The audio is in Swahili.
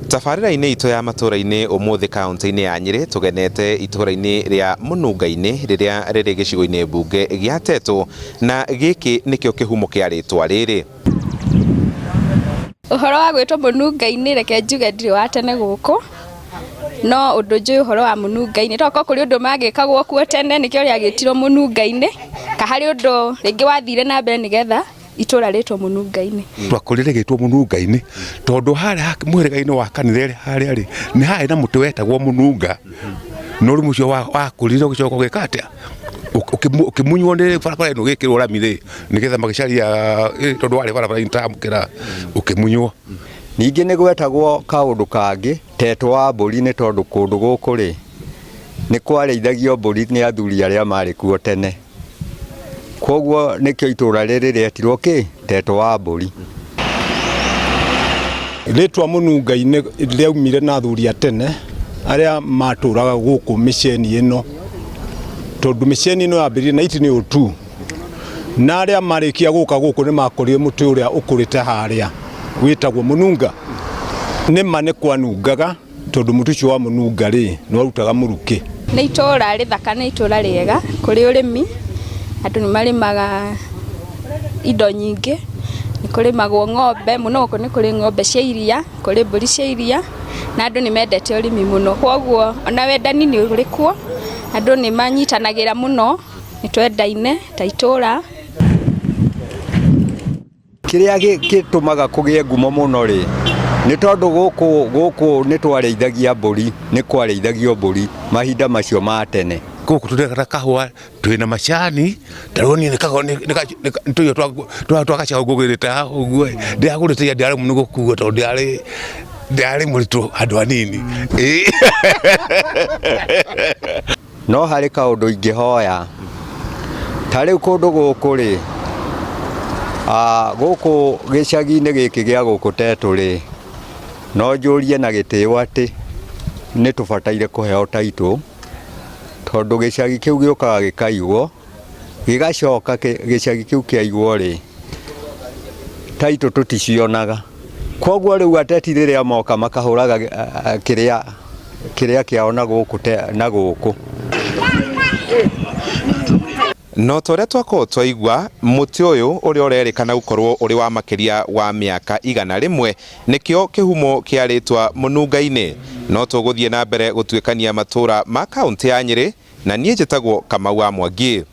Tabarĩra-inĩ itũ ya matũra-inĩ ũmũthĩ kaunti-inĩ ya Nyĩrĩ tugenete itũra-inĩ rĩa Mũnunga-inĩ rĩrĩa rĩrĩ gĩcigo-inĩ mbunge gĩa Tetu, na gĩkĩ nĩkĩo kĩhumo kĩa rĩtwa rĩrĩ. Ũhoro wa gwĩtwo Mũnunga-inĩ reke njuge ndirĩ wa tene gũkũ, no ũndũ njũĩ ũhoro wa Mũnunga-inĩ tokorwo kũrĩ ũndũ magĩkagwo kuo tene nĩkĩo rĩagĩtirwo Mũnunga-inĩ, ka harĩ ũndũ rĩngĩ wathire na mbere nĩgetha itũra rĩtwo Mũnunga-inĩ. Twakurire gĩtwo Mũnunga-inĩ tondũ harĩa mũhĩrĩga-inĩ wa kanitha ĩrĩ harĩa rĩ nĩ harĩ na mũtĩ wetagwo mũnunga, no rĩu ũcio wakũrire ũgĩcoka ũgĩka atĩa ũkĩmunywo nĩ barabara ĩno gĩkĩrwo rami rĩ nĩgetha magĩcaria tondũ warĩ barabara ĩtamũkĩra ũkĩmunywo. Ningĩ nĩ gwetagwo kaũndũ kangĩ Tetu wa Mbũri nĩ tondũ kũndũ gũkũ rĩ nĩ kwarĩithagio mbũri nĩ athuri arĩa marĩ kuo tene, koguo nĩkĩo itũra rĩrĩ rĩetirwo kĩ Tetu wa Mbũri. Rĩtwa Mũnunga-inĩ rĩaumire na athuri a tene arĩa matũraga gũkũ mĩciĩ-inĩ ĩno, tondũ mĩciĩ-inĩ ĩno yambĩrĩirie na iti nĩ ũtu, na arĩa marĩkia gũka gũkũ nĩ makũrire mũtĩ ũrĩa ũkũrĩte harĩa wĩtagwo mũnunga. Nĩma nĩ kwanungaga tondũ mũtĩ ũcio wa mũnunga rĩ nĩ warutaga mũrukĩ. Nĩ itũra rĩthaka, nĩ itũra rĩega kũrĩ ũrĩmi, andũ nĩ marĩmaga indo nyingĩ, nĩ kũrĩmagwo ng'ombe mũno, gũkũ nĩ kũrĩ ng'ombe cia iria, kũrĩ mbũri cia iria, na andũ nĩ mendete ũrĩmi mũno, koguo ona wendani nĩ ũrĩ kuo, andũ nĩ manyitanagĩra mũno, nĩ twendaine ta itũra. Kĩrĩa gĩtũmaga kũgĩe ngumo mũno rĩ nĩ tondũ gũkũ nĩ twarĩithagia mbũri, nĩ kwarĩithagio mbũri mahinda macio ma tene. Gũkũ tũreka kahũa twĩna macani tarĩu niĩ nĩ tũiyo twagacaga ngũgĩrĩta ũguo ndĩagũrĩte ya ndĩarĩ mũno gũkuua tondũ ndĩarĩ mũritũ andũ anini. No harĩ kaũndũ ingĩhoya ta rĩu kũndũ gũkũ rĩ gũkũ gĩcagi-inĩ gĩkĩ gĩa gũkũ Tetu rĩ no njũrie na gĩtĩo atĩ nĩ tũbataire kũheo taitũ, tondũ gĩcagi kĩu gĩũkaga gĩkaigwo gĩgacoka gĩcagi kĩu kĩaigwo rĩ taitũ tũticionaga, koguo rĩu ateti rĩrĩa moka makahũraga kĩrĩa kĩao na gũkũ. No torĩa twakorwo twaigua mũtĩ ũyũ ũrĩa ũrerĩkana gũkorwo ũrĩ wa makĩria wa mĩaka 100 nĩkĩo kĩhumo kĩa rĩtwa Mũnunga-inĩ, no tũgũthiĩ na mbere gũtuĩkania matũra ma kaunti ya Nyĩrĩ, na niĩ njĩtagwo Kamau wa Mwangi.